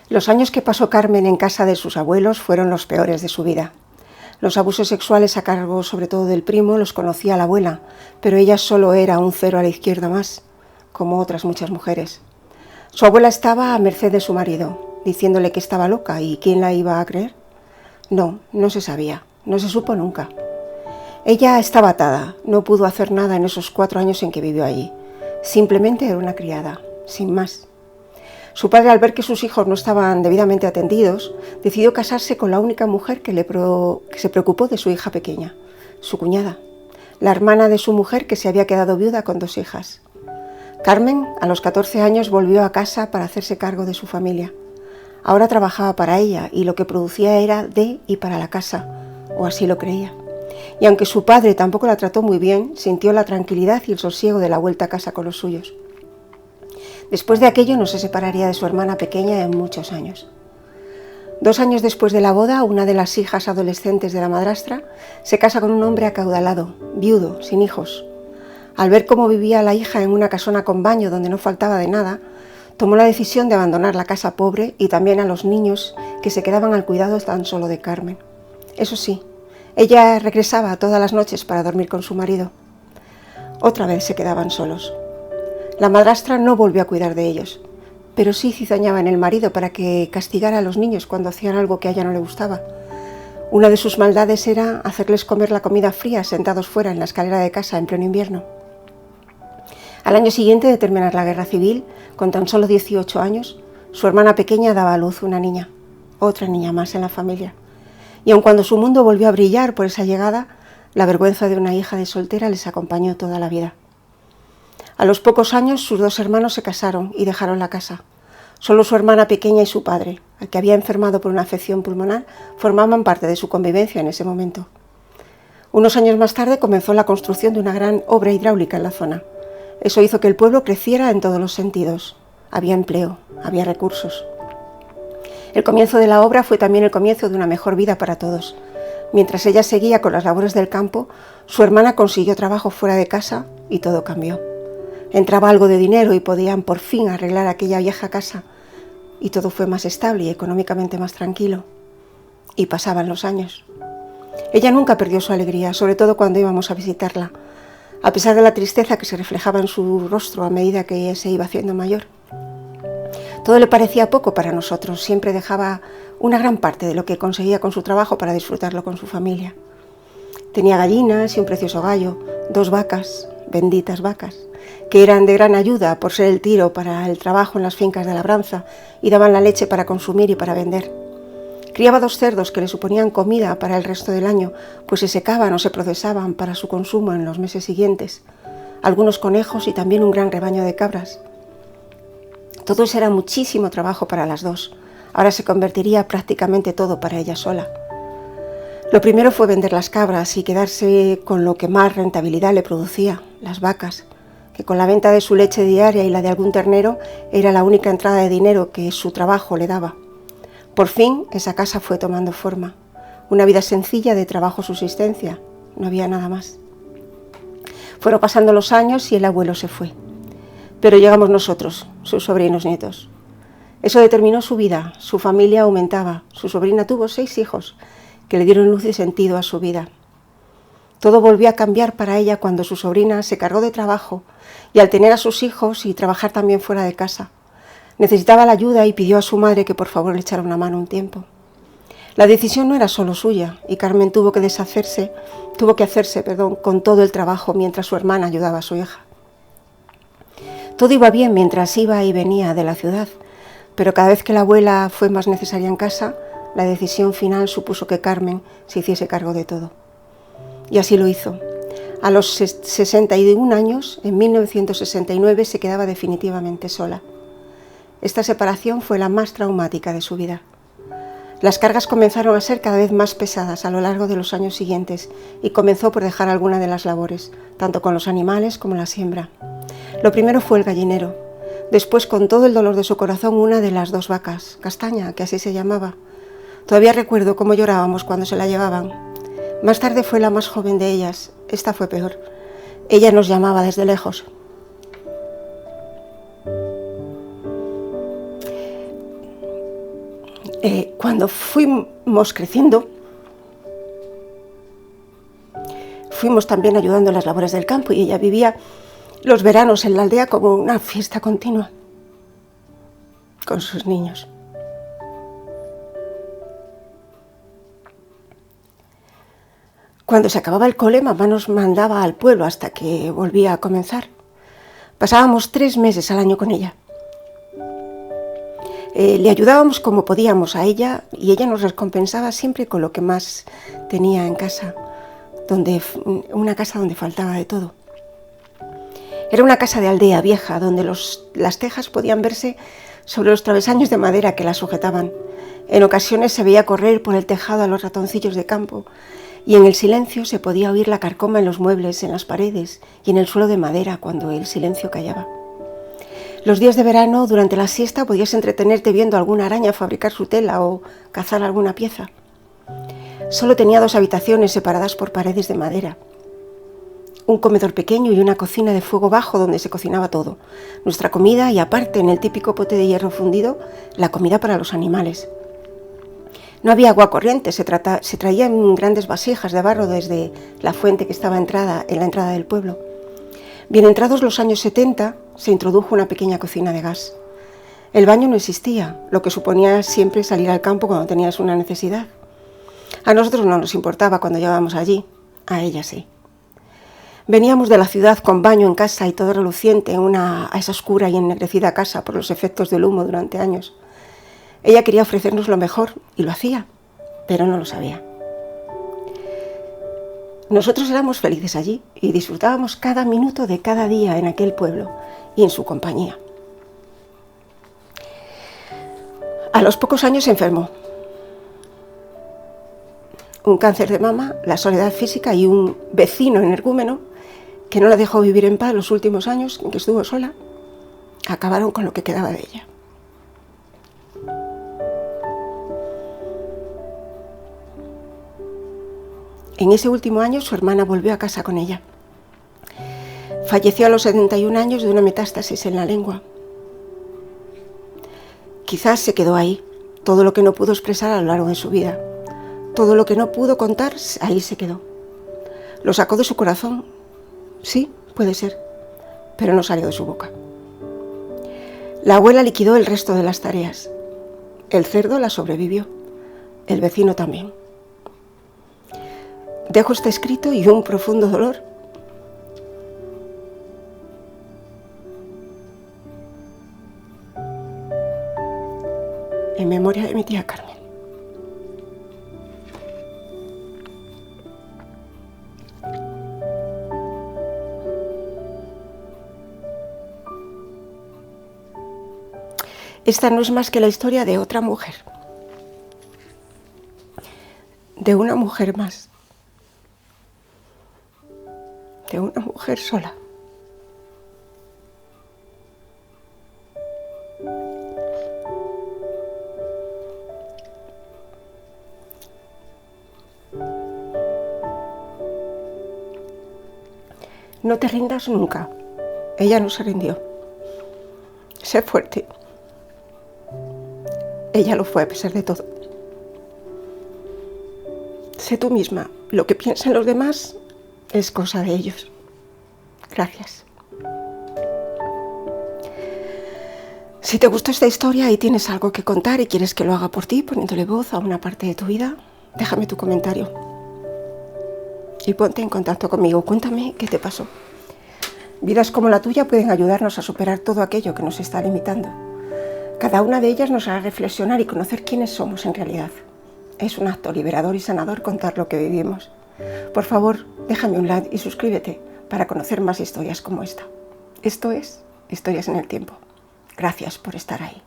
Los años que pasó Carmen en casa de sus abuelos fueron los peores de su vida. Los abusos sexuales a cargo sobre todo del primo los conocía la abuela, pero ella solo era un cero a la izquierda más, como otras muchas mujeres. Su abuela estaba a merced de su marido, diciéndole que estaba loca, ¿y quién la iba a creer? No se sabía, no se supo nunca. Ella estaba atada, no pudo hacer nada en esos 4 años en que vivió allí. Simplemente era una criada, sin más. Su padre, al ver que sus hijos no estaban debidamente atendidos, decidió casarse con la única mujer que se preocupó de su hija pequeña, su cuñada, la hermana de su mujer que se había quedado viuda con 2 hijas. Carmen, a los 14 años, volvió a casa para hacerse cargo de su familia. Ahora trabajaba para ella y lo que producía era de y para la casa, o así lo creía. Y aunque su padre tampoco la trató muy bien, sintió la tranquilidad y el sosiego de la vuelta a casa con los suyos. Después de aquello no se separaría de su hermana pequeña en muchos años. 2 años después de la boda, una de las hijas adolescentes de la madrastra se casa con un hombre acaudalado, viudo, sin hijos. Al ver cómo vivía la hija en una casona con baño donde no faltaba de nada, tomó la decisión de abandonar la casa pobre y también a los niños que se quedaban al cuidado tan solo de Carmen. Eso sí, ella regresaba todas las noches para dormir con su marido. Otra vez se quedaban solos. La madrastra no volvió a cuidar de ellos, pero sí cizañaba en el marido para que castigara a los niños cuando hacían algo que a ella no le gustaba. Una de sus maldades era hacerles comer la comida fría sentados fuera en la escalera de casa en pleno invierno. Al año siguiente de terminar la guerra civil, con tan solo 18 años, su hermana pequeña daba a luz una niña, otra niña más en la familia. Y aun cuando su mundo volvió a brillar por esa llegada, la vergüenza de una hija de soltera les acompañó toda la vida. A los pocos años sus 2 hermanos se casaron y dejaron la casa. Solo su hermana pequeña y su padre, al que había enfermado por una afección pulmonar, formaban parte de su convivencia en ese momento. Unos años más tarde comenzó la construcción de una gran obra hidráulica en la zona. Eso hizo que el pueblo creciera en todos los sentidos. Había empleo, había recursos. El comienzo de la obra fue también el comienzo de una mejor vida para todos. Mientras ella seguía con las labores del campo, su hermana consiguió trabajo fuera de casa y todo cambió. Entraba algo de dinero y podían por fin arreglar aquella vieja casa y todo fue más estable y económicamente más tranquilo. Y pasaban los años. Ella nunca perdió su alegría, sobre todo cuando íbamos a visitarla, a pesar de la tristeza que se reflejaba en su rostro a medida que ella se iba haciendo mayor. Todo le parecía poco para nosotros, siempre dejaba una gran parte de lo que conseguía con su trabajo para disfrutarlo con su familia. Tenía gallinas y un precioso gallo, 2 vacas, benditas vacas, que eran de gran ayuda por ser el tiro para el trabajo en las fincas de labranza y daban la leche para consumir y para vender. Criaba 2 cerdos que le suponían comida para el resto del año, pues se secaban o se procesaban para su consumo en los meses siguientes, algunos conejos y también un gran rebaño de cabras. Todo eso era muchísimo trabajo para las 2. Ahora se convertiría prácticamente todo para ella sola. Lo primero fue vender las cabras y quedarse con lo que más rentabilidad le producía, las vacas, que con la venta de su leche diaria y la de algún ternero era la única entrada de dinero que su trabajo le daba. Por fin esa casa fue tomando forma, una vida sencilla de trabajo-subsistencia, no había nada más. Fueron pasando los años y el abuelo se fue, pero llegamos nosotros, sus sobrinos nietos. Eso determinó su vida, su familia aumentaba, su sobrina tuvo 6 hijos que le dieron luz y sentido a su vida. Todo volvió a cambiar para ella cuando su sobrina se cargó de trabajo y al tener a sus hijos y trabajar también fuera de casa, necesitaba la ayuda y pidió a su madre que por favor le echara una mano un tiempo. La decisión no era solo suya y Carmen tuvo que hacerse con todo el trabajo mientras su hermana ayudaba a su hija. Todo iba bien mientras iba y venía de la ciudad, pero cada vez que la abuela fue más necesaria en casa, la decisión final supuso que Carmen se hiciese cargo de todo. Y así lo hizo. A los 61 años, en 1969, se quedaba definitivamente sola. Esta separación fue la más traumática de su vida. Las cargas comenzaron a ser cada vez más pesadas a lo largo de los años siguientes y comenzó por dejar alguna de las labores, tanto con los animales como la siembra. Lo primero fue el gallinero. Después, con todo el dolor de su corazón, una de las 2 vacas, Castaña, que así se llamaba. Todavía recuerdo cómo llorábamos cuando se la llevaban. Más tarde fue la más joven de ellas. Esta fue peor. Ella nos llamaba desde lejos. Cuando fuimos creciendo, fuimos también ayudando en las labores del campo y ella vivía los veranos en la aldea como una fiesta continua con sus niños. Cuando se acababa el cole, mamá nos mandaba al pueblo hasta que volvía a comenzar. Pasábamos 3 meses al año con ella. Le ayudábamos como podíamos a ella y ella nos recompensaba siempre con lo que más tenía en casa, una casa donde faltaba de todo. Era una casa de aldea vieja donde las tejas podían verse sobre los travesaños de madera que la sujetaban. En ocasiones se veía correr por el tejado a los ratoncillos de campo y en el silencio se podía oír la carcoma en los muebles, en las paredes y en el suelo de madera cuando el silencio callaba. Los días de verano, durante la siesta, podías entretenerte viendo alguna araña fabricar su tela o cazar alguna pieza. Solo tenía 2 habitaciones separadas por paredes de madera. Un comedor pequeño y una cocina de fuego bajo donde se cocinaba todo. Nuestra comida y aparte, en el típico pote de hierro fundido, la comida para los animales. No había agua corriente, se traía en grandes vasijas de barro desde la fuente que estaba en la entrada del pueblo. Bien entrados los años 70, se introdujo una pequeña cocina de gas. El baño no existía, lo que suponía siempre salir al campo cuando tenías una necesidad. A nosotros no nos importaba cuando llegábamos allí, a ella sí. Veníamos de la ciudad con baño en casa y todo reluciente a esa oscura y ennegrecida casa por los efectos del humo durante años. Ella quería ofrecernos lo mejor y lo hacía, pero no lo sabía. Nosotros éramos felices allí y disfrutábamos cada minuto de cada día en aquel pueblo y en su compañía. A los pocos años se enfermó. Un cáncer de mama, la soledad física y un vecino energúmeno que no la dejó vivir en paz los últimos años en que estuvo sola, acabaron con lo que quedaba de ella. En ese último año su hermana volvió a casa con ella. Falleció a los 71 años de una metástasis en la lengua. Quizás se quedó ahí, todo lo que no pudo expresar a lo largo de su vida. Todo lo que no pudo contar, ahí se quedó. Lo sacó de su corazón, sí, puede ser, pero no salió de su boca. La abuela liquidó el resto de las tareas. El cerdo la sobrevivió, el vecino también. Dejo este escrito y un profundo dolor. En memoria de mi tía Carmen. Esta no es más que la historia de otra mujer. De una mujer más. De una mujer sola. No te rindas nunca. Ella no se rindió. Sé fuerte. Ella lo fue a pesar de todo. Sé tú misma. Lo que piensan los demás es cosa de ellos. Gracias. Si te gustó esta historia y tienes algo que contar y quieres que lo haga por ti, poniéndole voz a una parte de tu vida, déjame tu comentario. Y ponte en contacto conmigo. Cuéntame qué te pasó. Vidas como la tuya pueden ayudarnos a superar todo aquello que nos está limitando. Cada una de ellas nos hará reflexionar y conocer quiénes somos en realidad. Es un acto liberador y sanador contar lo que vivimos. Por favor, déjame un like y suscríbete para conocer más historias como esta. Esto es Historias en el Tiempo. Gracias por estar ahí.